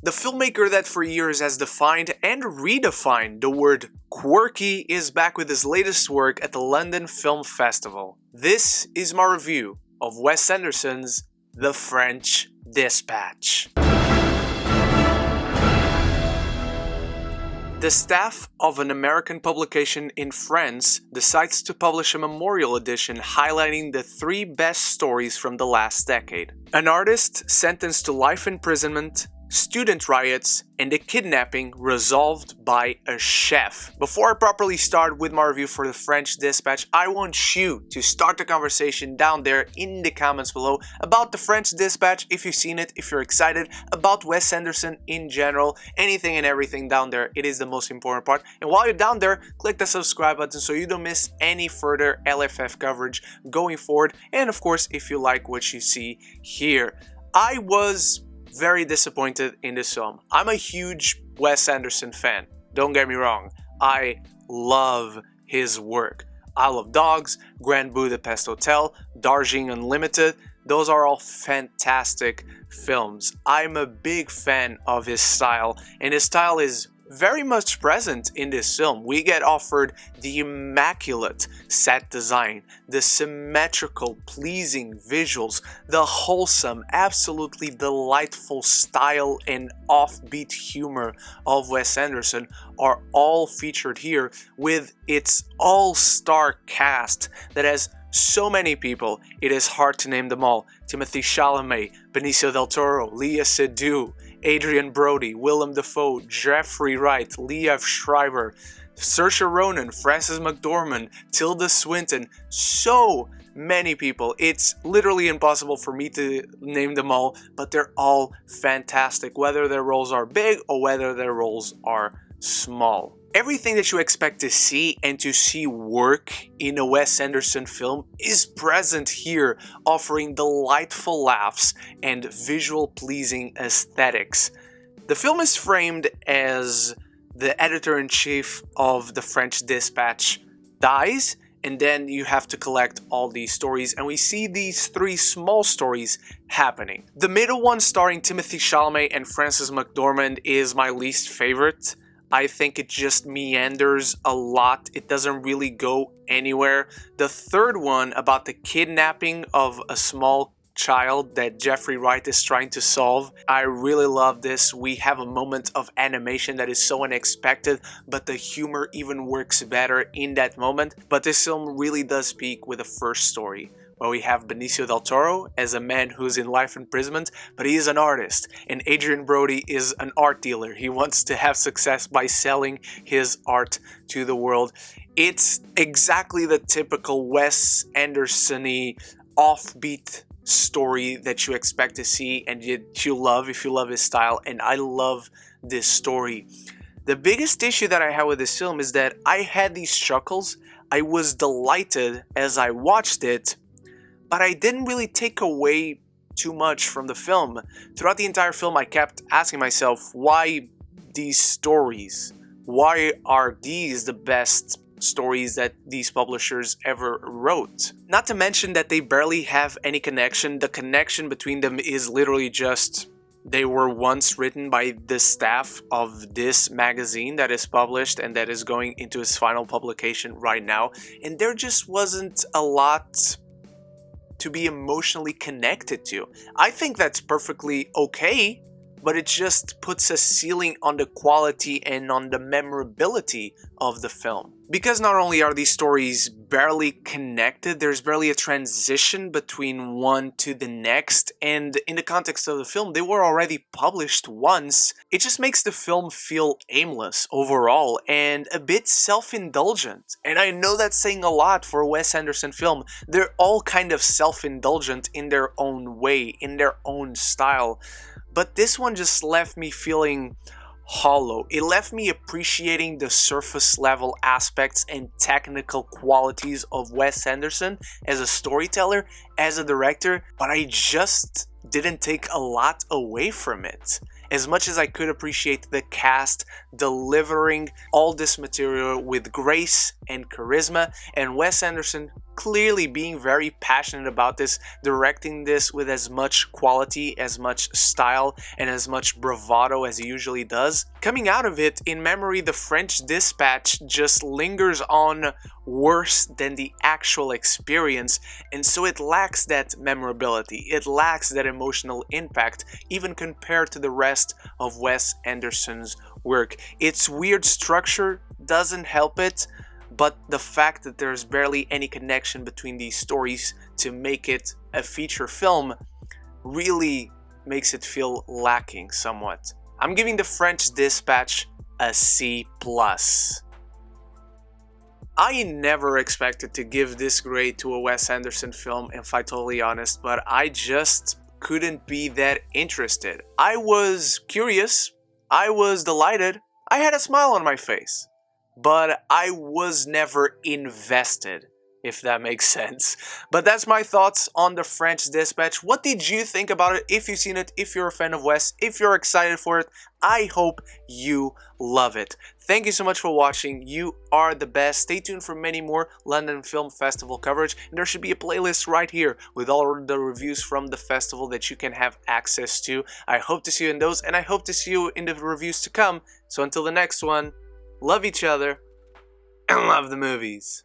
The filmmaker that for years has defined and redefined the word quirky is back with his latest work at the London Film Festival. This is my review of Wes Anderson's The French Dispatch. The staff of an American publication in France decides to publish a memorial edition highlighting the 3 best stories from the last decade. An artist sentenced to life imprisonment, student riots, and a kidnapping resolved by a chef. Before I properly start with my review for The French Dispatch, I want you to start the conversation down there in the comments below about The French Dispatch, if you've seen it, if you're excited about Wes Anderson in general, anything and everything down there. It is the most important part. And while you're down there, click the subscribe button so you don't miss any further LFF coverage going forward. And of course, if you like what you see here. I was very disappointed in this film. I'm a huge Wes Anderson fan, don't get me wrong. I love his work. Isle of Dogs, Grand Budapest Hotel, Darjeeling Unlimited, those are all fantastic films. I'm a big fan of his style, and his style is very much present in this film. We get offered the immaculate set design, the symmetrical, pleasing visuals, the wholesome, absolutely delightful style and offbeat humor of Wes Anderson are all featured here with its all-star cast that has so many people, it is hard to name them all. Timothée Chalamet, Benicio del Toro, Léa Seydoux, Adrien Brody, Willem Dafoe, Jeffrey Wright, Liev Schreiber, Saoirse Ronan, Frances McDormand, Tilda Swinton, so many people. It's literally impossible for me to name them all, but they're all fantastic, whether their roles are big or whether their roles are small. Everything that you expect to see and to see work in a Wes Anderson film is present here, offering delightful laughs and visual pleasing aesthetics. The film is framed as the editor-in-chief of The French Dispatch dies, and then you have to collect all these stories, and we see these 3 small stories happening. The middle one, starring Timothée Chalamet and Frances McDormand, is my least favorite. I think it just meanders a lot. It doesn't really go anywhere. The third one, about the kidnapping of a small child that Jeffrey Wright is trying to solve, I really love this. We have a moment of animation that is so unexpected, but the humor even works better in that moment. But this film really does speak with the first story, where we have Benicio del Toro as a man who's in life imprisonment, but he is an artist, and Adrien Brody is an art dealer. He wants to have success by selling his art to the world. It's exactly the typical Wes Anderson-y offbeat story that you expect to see and you love if you love his style, and I love this story. The biggest issue that I had with this film is that I had these chuckles. I was delighted as I watched it, but I didn't really take away too much from the film. Throughout the entire film, I kept asking myself, why these stories? Why are these the best stories that these publishers ever wrote? Not to mention that they barely have any connection. The connection between them is literally just they were once written by the staff of this magazine that is published and that is going into its final publication right now. And there just wasn't a lot to be emotionally connected to. I think that's perfectly okay, but it just puts a ceiling on the quality and on the memorability of the film. Because not only are these stories barely connected, there's barely a transition between one to the next, and in the context of the film, they were already published once. It just makes the film feel aimless overall and a bit self-indulgent. And I know that's saying a lot for a Wes Anderson film. They're all kind of self-indulgent in their own way, in their own style. But this one just left me feeling hollow. It left me appreciating the surface level aspects and technical qualities of Wes Anderson as a storyteller, as a director, but I just didn't take a lot away from it. As much as I could appreciate the cast delivering all this material with grace and charisma, and Wes Anderson clearly being very passionate about this, directing this with as much quality, as much style, and as much bravado as he usually does. Coming out of it, in memory, The French Dispatch just lingers on worse than the actual experience, and so it lacks that memorability, it lacks that emotional impact, even compared to the rest of Wes Anderson's work. Its weird structure doesn't help it, but the fact that there's barely any connection between these stories to make it a feature film really makes it feel lacking somewhat. I'm giving The French Dispatch a C+. I never expected to give this grade to a Wes Anderson film, if I'm totally honest, but I just couldn't be that interested. I was curious, I was delighted, I had a smile on my face, but I was never invested, if that makes sense. But that's my thoughts on The French Dispatch. What did you think about it? If you've seen it, if you're a fan of Wes, if you're excited for it, I hope you love it. Thank you so much for watching. You are the best. Stay tuned for many more London Film Festival coverage. And there should be a playlist right here with all the reviews from the festival that you can have access to. I hope to see you in those, and I hope to see you in the reviews to come. So until the next one, love each other and love the movies.